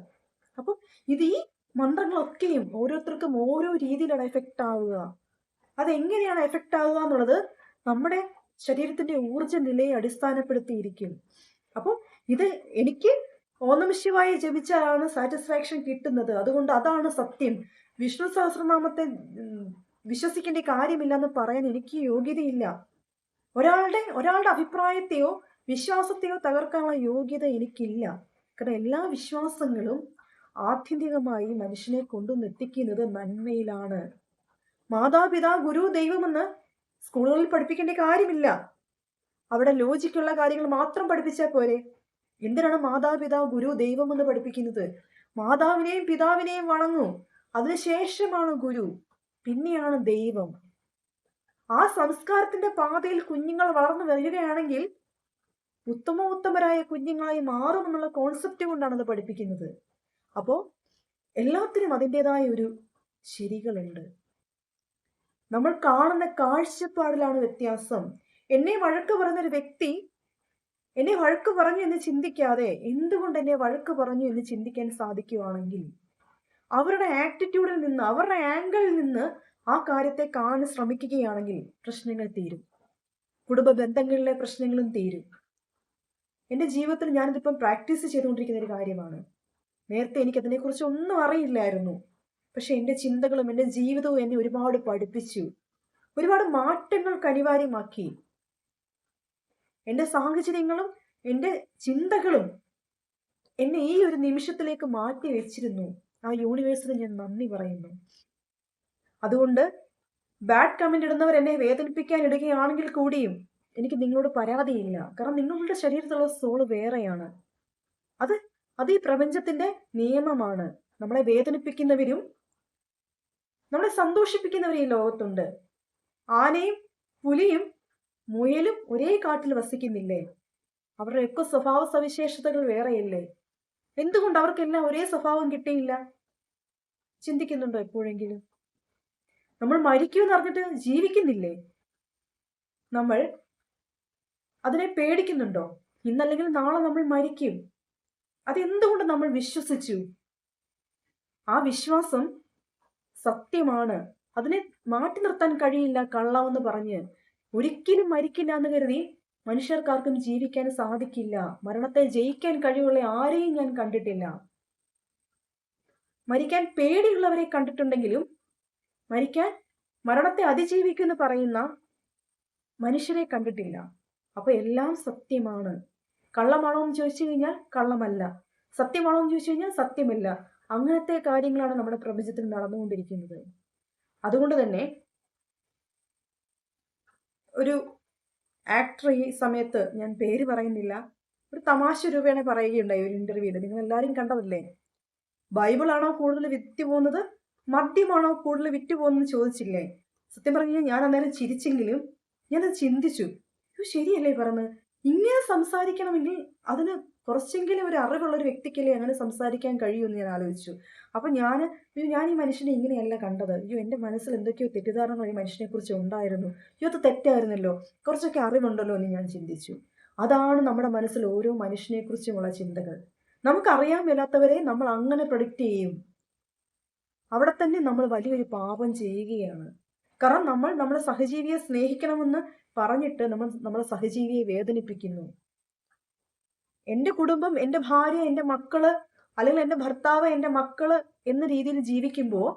അപ്പം ഇത് ഈ മന്ത്രങ്ങളൊക്കെയും ഓരോരുത്തർക്കും ഓരോ രീതിയിലാണ് എഫക്റ്റ് ആവുക. അതെങ്ങനെയാണ് എഫക്റ്റ് ആവുക എന്നുള്ളത് നമ്മുടെ ശരീരത്തിന്റെ ഊർജ നിലയെ അടിസ്ഥാനപ്പെടുത്തിയിരിക്കും. അപ്പോൾ ഇത് എനിക്ക് ഓം നമഃ ശിവായ ജപിച്ചാലാണ് സാറ്റിസ്ഫാക്ഷൻ കിട്ടുന്നത്. അതുകൊണ്ട് അതാണ് സത്യം. വിഷ്ണു സഹസ്രനാമത്തെ വിശ്വസിക്കേണ്ട കാര്യമില്ലെന്ന് പറയാൻ എനിക്ക് യോഗ്യതയില്ല. ഒരാളുടെ അഭിപ്രായത്തെയോ വിശ്വാസത്തെയോ തകർക്കാനുള്ള യോഗ്യത എനിക്കില്ല. കാരണം എല്ലാ വിശ്വാസങ്ങളും ആത്യന്തികമായി മനുഷ്യനെ കൊണ്ടുവന്നെത്തിക്കുന്നത് നന്മയിലാണ്. മാതാപിതാ ഗുരു ദൈവമെന്ന് സ്കൂളുകളിൽ പഠിപ്പിക്കേണ്ട കാര്യമില്ല. അവിടെ ലോജിക്കുള്ള കാര്യങ്ങൾ മാത്രം പഠിപ്പിച്ചാൽ പോരെ. എന്തിനാണ് മാതാപിതാ ഗുരു ദൈവമെന്ന് പഠിപ്പിക്കുന്നത്? മാതാവിനെയും പിതാവിനെയും വണങ്ങൂ, അതിനുശേഷമാണ് ഗുരു, പിന്നെയാണ് ദൈവം. ആ സംസ്കാരത്തിന്റെ പാതയിൽ കുഞ്ഞുങ്ങൾ വളർന്നു വരികയാണെങ്കിൽ ഉത്തമരായ കുഞ്ഞുങ്ങളായി മാറുമെന്നുള്ള കോൺസെപ്റ്റ് കൊണ്ടാണ് അത് പഠിപ്പിക്കുന്നത്. അപ്പോൾ എല്ലാത്തിനും അതിൻ്റെതായ ഒരു ശരികളുണ്ട്. നമ്മൾ കാണുന്ന കാഴ്ചപ്പാടിലാണ് വ്യത്യാസം. എന്നെ വഴക്ക് പറഞ്ഞൊരു വ്യക്തി എന്നെ വഴക്ക് പറഞ്ഞു എന്ന് ചിന്തിക്കാതെ എന്തുകൊണ്ട് എന്നെ വഴക്ക് പറഞ്ഞു എന്ന് ചിന്തിക്കാൻ സാധിക്കുകയാണെങ്കിൽ, അവരുടെ ആറ്റിറ്റ്യൂഡിൽ നിന്ന്, അവരുടെ ആംഗിളിൽ നിന്ന് ആ കാര്യത്തെ കാണാൻ ശ്രമിക്കുകയാണെങ്കിൽ പ്രശ്നങ്ങൾ തീരും. കുടുംബ ബന്ധങ്ങളിലെ പ്രശ്നങ്ങളും തീരും. എൻ്റെ ജീവിതത്തിൽ ഞാനിതിപ്പം പ്രാക്ടീസ് ചെയ്തുകൊണ്ടിരിക്കുന്ന ഒരു കാര്യമാണ്. നേരത്തെ എനിക്ക് അതിനെക്കുറിച്ച് ഒന്നും അറിയില്ലായിരുന്നു. പക്ഷെ എൻ്റെ ചിന്തകളും എൻ്റെ ജീവിതവും എന്നെ ഒരുപാട് പഠിപ്പിച്ചു, ഒരുപാട് മാറ്റങ്ങൾക്ക് അനിവാര്യമാക്കി. എൻ്റെ സാഹചര്യങ്ങളും എൻ്റെ ചിന്തകളും എന്നെ ഈ ഒരു നിമിഷത്തിലേക്ക് മാറ്റി വെച്ചിരുന്നു. ആ യൂണിവേഴ്സിന് ഞാൻ നന്ദി പറയുന്നു. അതുകൊണ്ട് ബാഡ് കമന്റ് ഇടുന്നവർ എന്നെ വേദനിപ്പിക്കാൻ ഇടുകയാണെങ്കിൽ കൂടിയും എനിക്ക് നിങ്ങളോട് പരാതിയില്ല. കാരണം നിങ്ങളുടെ ശരീരത്തിലുള്ള സോള് വേറെയാണ്. അത് ഈ പ്രപഞ്ചത്തിന്റെ നിയമമാണ്. നമ്മളെ വേദനിപ്പിക്കുന്നവരും നമ്മളെ സന്തോഷിപ്പിക്കുന്നവരും ഈ ലോകത്തുണ്ട്. ആനയും പുലിയും മുയലും ഒരേ കാട്ടിൽ വസിക്കുന്നില്ലേ? അവരുടെയൊക്കെ സ്വഭാവ സവിശേഷതകൾ വേറെയല്ലേ? എന്തുകൊണ്ട് അവർക്കെല്ലാം ഒരേ സ്വഭാവം കിട്ടിയില്ല? ചിന്തിക്കുന്നുണ്ടോ എപ്പോഴെങ്കിലും? നമ്മൾ മരിക്കുമെന്ന് അറിഞ്ഞിട്ട് ജീവിക്കുന്നില്ലേ? നമ്മൾ അതിനെ പേടിക്കുന്നുണ്ടോ? ഇന്നല്ലെങ്കിൽ നാളെ നമ്മൾ മരിക്കും. അതെന്തുകൊണ്ട് നമ്മൾ വിശ്വസിച്ചു? ആ വിശ്വാസം സത്യമാണ്. അതിനെ മാറ്റി നിർത്താൻ കഴിയില്ല കള്ളമെന്ന് പറഞ്ഞ്. ഒരിക്കലും മരിക്കില്ല എന്ന് കരുതി മനുഷ്യർക്കാർക്കും ജീവിക്കാൻ സാധിക്കില്ല. മരണത്തെ ജയിക്കാൻ കഴിവുള്ള ആരെയും ഞാൻ കണ്ടിട്ടില്ല. മരിക്കാൻ പേടിയുള്ളവരെ കണ്ടിട്ടുണ്ടെങ്കിലും മരണത്തെ അതിജീവിക്കുമെന്ന് പറയുന്ന മനുഷ്യരെ കണ്ടിട്ടില്ല. അപ്പൊ എല്ലാം സത്യമാണ്. കള്ളമാണോ എന്ന് ചോദിച്ചു കഴിഞ്ഞാൽ കള്ളമല്ല, സത്യമാണോ എന്ന് ചോദിച്ചു കഴിഞ്ഞാൽ സത്യമല്ല. അങ്ങനത്തെ കാര്യങ്ങളാണ് നമ്മുടെ പ്രപഞ്ചത്തിൽ നടന്നുകൊണ്ടിരിക്കുന്നത്. അതുകൊണ്ട് തന്നെ ഒരു ആക്ടർ ഈ സമയത്ത്, ഞാൻ പേര് പറയുന്നില്ല, ഒരു തമാശ രൂപേണ പറയുകയുണ്ടായി ഒരു ഇന്റർവ്യൂല്. നിങ്ങൾ എല്ലാവരും കണ്ടതല്ലേ? ബൈബിളാണോ കൂടുതൽ വിറ്റ് പോകുന്നത്, മദ്യമാണോ കൂടുതൽ വിറ്റ് പോകുന്നത് ചോദിച്ചില്ലേ? സത്യം പറഞ്ഞു കഴിഞ്ഞാൽ ഞാൻ അന്നേരം ചിരിച്ചെങ്കിലും ഞാനത് ചിന്തിച്ചു. ശരിയല്ലേ പറഞ്ഞത്? ഇങ്ങനെ സംസാരിക്കണമെങ്കിൽ അതിന് കുറച്ചെങ്കിലും ഒരു അറിവുള്ള ഒരു വ്യക്തിക്കല്ലേ അങ്ങനെ സംസാരിക്കാൻ കഴിയുമെന്ന് ഞാൻ ആലോചിച്ചു. അപ്പൊ ഞാൻ ഈ മനുഷ്യനെ ഇങ്ങനെയല്ല കണ്ടത്. എൻ്റെ മനസ്സിൽ എന്തൊക്കെയോ തെറ്റിദ്ധാരണകൾ ഈ മനുഷ്യനെ കുറിച്ച് ഉണ്ടായിരുന്നു. അത് തെറ്റായിരുന്നല്ലോ, കുറച്ചൊക്കെ അറിവുണ്ടല്ലോ എന്ന് ഞാൻ ചിന്തിച്ചു. അതാണ് നമ്മുടെ മനസ്സിൽ ഓരോ മനുഷ്യനെ കുറിച്ചുമുള്ള ചിന്തകൾ. നമുക്കറിയാൻ മേലാത്തവരെ നമ്മൾ അങ്ങനെ പ്രൊഡിക്റ്റ് ചെയ്യും. അവിടെ തന്നെ നമ്മൾ വലിയൊരു പാപം ചെയ്യുകയാണ്. കാരണം നമ്മൾ നമ്മുടെ സഹജീവിയെ സ്നേഹിക്കണമെന്ന് പറഞ്ഞിട്ട് നമ്മളെ സഹജീവിയെ വേദനിപ്പിക്കുന്നു. എൻ്റെ കുടുംബം, എൻ്റെ ഭാര്യ, എൻ്റെ മക്കള്, അല്ലെങ്കിൽ എൻ്റെ ഭർത്താവ്, എൻ്റെ മക്കള് എന്ന രീതിയിൽ ജീവിക്കുമ്പോൾ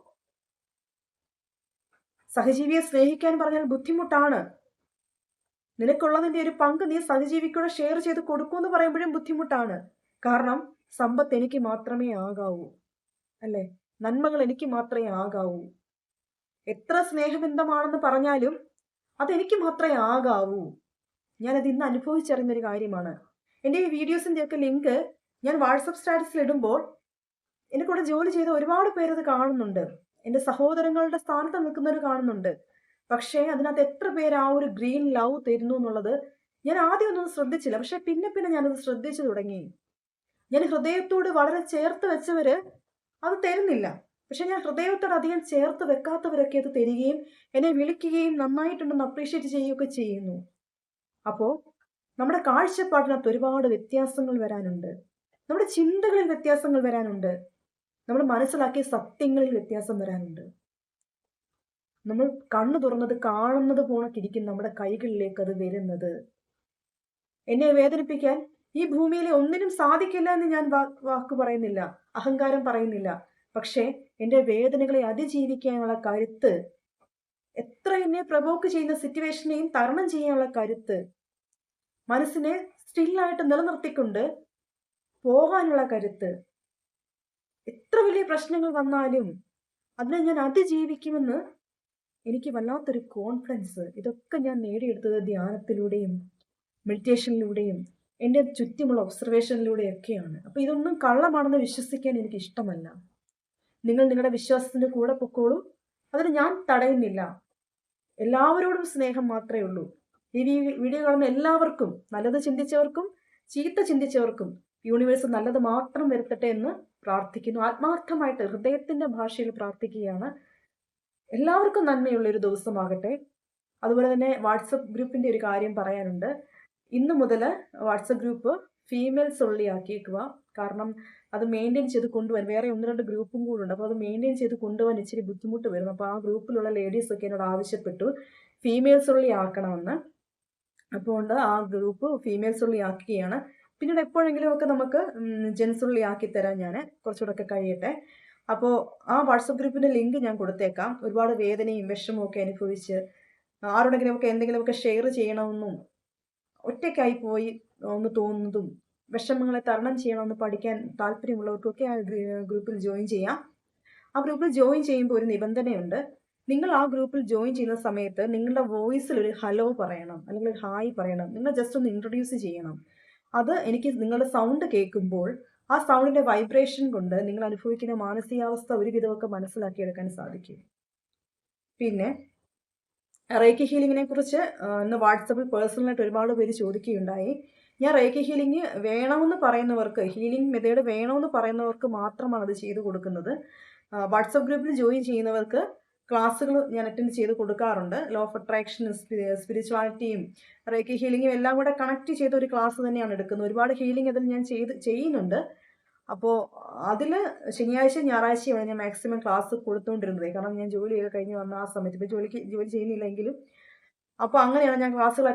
സഹജീവിയെ സ്നേഹിക്കാൻ പറഞ്ഞാൽ ബുദ്ധിമുട്ടാണ്. നിനക്കുള്ളതിന്റെ ഒരു പങ്ക് നീ സഹജീവിക്കൂടെ ഷെയർ ചെയ്ത് കൊടുക്കുമെന്ന് പറയുമ്പോഴും ബുദ്ധിമുട്ടാണ്. കാരണം സമ്പത്ത് എനിക്ക് മാത്രമേ ആകാവൂ, അല്ലെ? നന്മകൾ എനിക്ക് മാത്രമേ ആകാവൂ. എത്ര സ്നേഹബന്ധമാണെന്ന് പറഞ്ഞാലും അതെനിക്ക് മാത്രമേ ആകാവൂ. ഞാനത് ഇന്ന് അനുഭവിച്ചറിയുന്നൊരു കാര്യമാണ്. എൻ്റെ ഈ വീഡിയോസിൻ്റെ ഒക്കെ ലിങ്ക് ഞാൻ വാട്സപ്പ് സ്റ്റാറ്റസിൽ ഇടുമ്പോൾ എന്നെ കൂടെ ജോലി ചെയ്ത ഒരുപാട് പേരത് കാണുന്നുണ്ട്. എൻ്റെ സഹോദരങ്ങളുടെ സ്ഥാനത്ത് നിൽക്കുന്നവർ കാണുന്നുണ്ട്. പക്ഷേ അതിനകത്ത് എത്ര പേര് ആ ഒരു ഗ്രീൻ ലവ് തരുന്നു എന്നുള്ളത് ഞാൻ ആദ്യം ഒന്നും ശ്രദ്ധിച്ചില്ല. പക്ഷെ പിന്നെ ഞാനത് ശ്രദ്ധിച്ചു തുടങ്ങി. ഞാൻ ഹൃദയത്തോട് വളരെ ചേർത്ത് വെച്ചവര് അത് തരുന്നില്ല. പക്ഷെ ഞാൻ ഹൃദയത്തോട് അധികം ചേർത്ത് വെക്കാത്തവരൊക്കെ അത് തരികയും എന്നെ വിളിക്കുകയും നന്നായിട്ടുണ്ടെന്ന് അപ്രീഷിയേറ്റ് ചെയ്യുകയൊക്കെ ചെയ്യുന്നു. അപ്പോൾ നമ്മുടെ കാഴ്ചപ്പാടിനകത്ത് ഒരുപാട് വ്യത്യാസങ്ങൾ വരാനുണ്ട്. നമ്മുടെ ചിന്തകളിൽ വ്യത്യാസങ്ങൾ വരാനുണ്ട്. നമ്മൾ മനസ്സിലാക്കിയ സത്യങ്ങളിൽ വ്യത്യാസം വരാനുണ്ട്. നമ്മൾ കണ്ണു തുറന്നത് കാണുന്നത് പോണക്കിരിക്കും നമ്മുടെ കൈകളിലേക്ക് അത് വരുന്നത്. എന്നെ വേദനിപ്പിക്കാൻ ഈ ഭൂമിയിലെ ഒന്നിനും സാധിക്കില്ല എന്ന് ഞാൻ വാക്ക് പറയുന്നില്ല, അഹങ്കാരം പറയുന്നില്ല. പക്ഷേ എൻ്റെ വേദനകളെ അതിജീവിക്കാനുള്ള കരുത്ത്, എത്ര എന്നെ പ്രവോക്ക് ചെയ്യുന്ന സിറ്റുവേഷനെയും തരണം ചെയ്യാനുള്ള കരുത്ത്, മനസ്സിനെ സ്റ്റില്ലായിട്ട് നിലനിർത്തിക്കൊണ്ട് പോകാനുള്ള കരുത്ത്, എത്ര വലിയ പ്രശ്നങ്ങൾ വന്നാലും അതിനെ ഞാൻ അതിജീവിക്കുമെന്ന് എനിക്ക് വല്ലാത്തൊരു കോൺഫിഡൻസ്. ഇതൊക്കെ ഞാൻ നേടിയെടുത്തത് ധ്യാനത്തിലൂടെയും മെഡിറ്റേഷനിലൂടെയും എൻ്റെ ചുറ്റുമുള്ള ഒബ്സർവേഷനിലൂടെയൊക്കെയാണ്. അപ്പോൾ ഇതൊന്നും കള്ളമാണെന്ന് വിശ്വസിക്കാൻ എനിക്ക് ഇഷ്ടമല്ല. നിങ്ങൾ നിങ്ങളുടെ വിശ്വാസത്തിൻ്റെ കൂടെ പൊക്കോളൂ, അതിന് ഞാൻ തടയുന്നില്ല. എല്ലാവരോടും സ്നേഹം മാത്രമേ ഉള്ളൂ. ഈ വീഡിയോ കാണുന്ന എല്ലാവർക്കും, നല്ലത് ചിന്തിച്ചവർക്കും ചീത്ത ചിന്തിച്ചവർക്കും യൂണിവേഴ്സ് നല്ലത് മാത്രം വരുത്തട്ടെ എന്ന് പ്രാർത്ഥിക്കുന്നു. ആത്മാർത്ഥമായിട്ട് ഹൃദയത്തിന്റെ ഭാഷയിൽ പ്രാർത്ഥിക്കുകയാണ്. എല്ലാവർക്കും നന്മയുള്ള ഒരു ദിവസമാകട്ടെ. അതുപോലെ തന്നെ വാട്സപ്പ് ഗ്രൂപ്പിന്റെ ഒരു കാര്യം പറയാനുണ്ട്. ഇന്ന് മുതൽ വാട്സപ്പ് ഗ്രൂപ്പ് ഫീമെയിൽസ് ഉള്ളി ആക്കിയേക്കുക. കാരണം അത് മെയിൻറ്റെയിൻ ചെയ്ത് കൊണ്ടുപോകാൻ വേറെ 1-2 ഗ്രൂപ്പും കൂടെ ഉണ്ട്. അപ്പോൾ അത് മെയിൻറ്റെയിൻ ചെയ്ത് കൊണ്ടുപോകാൻ ഇച്ചിരി ബുദ്ധിമുട്ട് വരും. അപ്പോൾ ആ ഗ്രൂപ്പിലുള്ള ലേഡീസൊക്കെ എന്നോട് ആവശ്യപ്പെട്ടു ഫീമെയിൽസ് ഉള്ളി ആക്കണമെന്ന്. അപ്പോൾ ആ ഗ്രൂപ്പ് ഫീമെയിൽസ് ഉള്ളി ആക്കുകയാണ്. പിന്നീട് എപ്പോഴെങ്കിലും ഒക്കെ നമുക്ക് ജെൻസ് ഉള്ളി ആക്കി തരാം ഞാൻ, കുറച്ചുകൂടെ ഒക്കെ കഴിയട്ടെ. അപ്പോൾ ആ വാട്സപ്പ് ഗ്രൂപ്പിൻ്റെ ലിങ്ക് ഞാൻ കൊടുത്തേക്കാം. ഒരുപാട് വേദനയും വിഷമവും ഒക്കെ അനുഭവിച്ച് ആരോടെങ്കിലുമൊക്കെ എന്തെങ്കിലുമൊക്കെ ഷെയർ ചെയ്യണമെന്നും ഒറ്റയ്ക്കായി പോയി ഒന്ന് തോന്നുന്നതും വിഷമങ്ങളെ തരണം ചെയ്യണമെന്ന് പഠിക്കാൻ താല്പര്യമുള്ളവർക്കൊക്കെ ആ ഗ്രൂപ്പിൽ ജോയിൻ ചെയ്യാം. ആ ഗ്രൂപ്പിൽ ജോയിൻ ചെയ്യുമ്പോൾ ഒരു നിബന്ധനയുണ്ട്. നിങ്ങൾ ആ ഗ്രൂപ്പിൽ ജോയിൻ ചെയ്യുന്ന സമയത്ത് നിങ്ങളുടെ വോയിസിൽ ഒരു ഹലോ പറയണം, അല്ലെങ്കിൽ ഒരു ഹായ് പറയണം. നിങ്ങൾ ജസ്റ്റ് ഒന്ന് ഇൻട്രൊഡ്യൂസ് ചെയ്യണം. അത് എനിക്ക് നിങ്ങളുടെ സൗണ്ട് കേൾക്കുമ്പോൾ ആ സൗണ്ടിൻ്റെ വൈബ്രേഷൻ കൊണ്ട് നിങ്ങൾ അനുഭവിക്കുന്ന മാനസികാവസ്ഥ ഒരുവിധമൊക്കെ മനസ്സിലാക്കിയെടുക്കാൻ സാധിക്കും. പിന്നെ റേക്കി ഹീലിങ്ങിനെ കുറിച്ച് ഇന്ന് വാട്സപ്പിൽ പേഴ്സണലായിട്ട് ഒരുപാട് പേര് ചോദിക്കുകയുണ്ടായി. ഞാൻ റേക്കി ഹീലിംഗ് വേണമെന്ന് പറയുന്നവർക്ക്, ഹീലിംഗ് മെത്തേഡ് വേണമെന്ന് പറയുന്നവർക്ക് മാത്രമാണ് അത് ചെയ്തു കൊടുക്കുന്നത്. വാട്സപ്പ് ഗ്രൂപ്പിൽ ജോയിൻ ചെയ്യുന്നവർക്ക് ക്ലാസ്സുകൾ ഞാൻ അറ്റൻഡ് ചെയ്ത് കൊടുക്കാറുണ്ട്. ലോ ഓഫ് അട്രാക്ഷനും സ്പിരിച്വാലിറ്റിയും റേക്കി ഹീലിംഗും എല്ലാം കൂടെ കണക്ട് ചെയ്ത ഒരു ക്ലാസ് തന്നെയാണ് എടുക്കുന്നത്. ഒരുപാട് ഹീലിംഗ് അതിൽ ഞാൻ ചെയ്യുന്നുണ്ട്. അപ്പോൾ അതിൽ ശനിയാഴ്ച ഞായറാഴ്ചയാണ് ഞാൻ മാക്സിമം ക്ലാസ് കൊടുത്തുകൊണ്ടിരുന്നത്. കാരണം ഞാൻ ജോലിയൊക്കെ കഴിഞ്ഞ് വന്ന ആ സമയത്ത്, ഇപ്പോൾ ജോലി ചെയ്യുന്നില്ലെങ്കിലും അപ്പോൾ അങ്ങനെയാണ് ഞാൻ ക്ലാസ്സുകൾ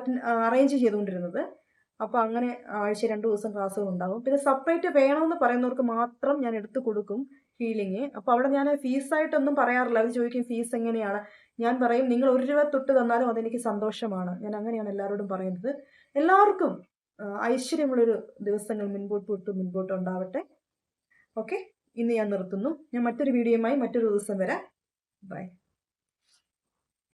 അറേഞ്ച് ചെയ്തുകൊണ്ടിരുന്നത്. അപ്പോൾ അങ്ങനെ ആഴ്ച 2 ദിവസം ക്ലാസ്സുകൾ ഉണ്ടാകും. പിന്നെ സെപ്പറേറ്റ് വേണമെന്ന് പറയുന്നവർക്ക് മാത്രം ഞാൻ എടുത്തു കൊടുക്കും ഹീലിംഗ്. അപ്പോൾ അവിടെ ഞാൻ ഫീസായിട്ടൊന്നും പറയാറില്ല. അവർ ചോദിക്കും ഫീസ് എങ്ങനെയാണ്. ഞാൻ പറയും നിങ്ങൾ 1 രൂപ തൊട്ട് തന്നാലും അതെനിക്ക് സന്തോഷമാണ്. ഞാൻ അങ്ങനെയാണ് എല്ലാവരോടും പറയുന്നത്. എല്ലാവർക്കും ഐശ്വര്യമുള്ളൊരു ദിവസങ്ങൾ മുൻപോട്ട് ഉണ്ടാവട്ടെ. ഓക്കെ, ഇന്ന് ഞാൻ നിർത്തുന്നു. ഞാൻ മറ്റൊരു വീഡിയോയുമായി മറ്റൊരു ദിവസം വരാം. ബൈ.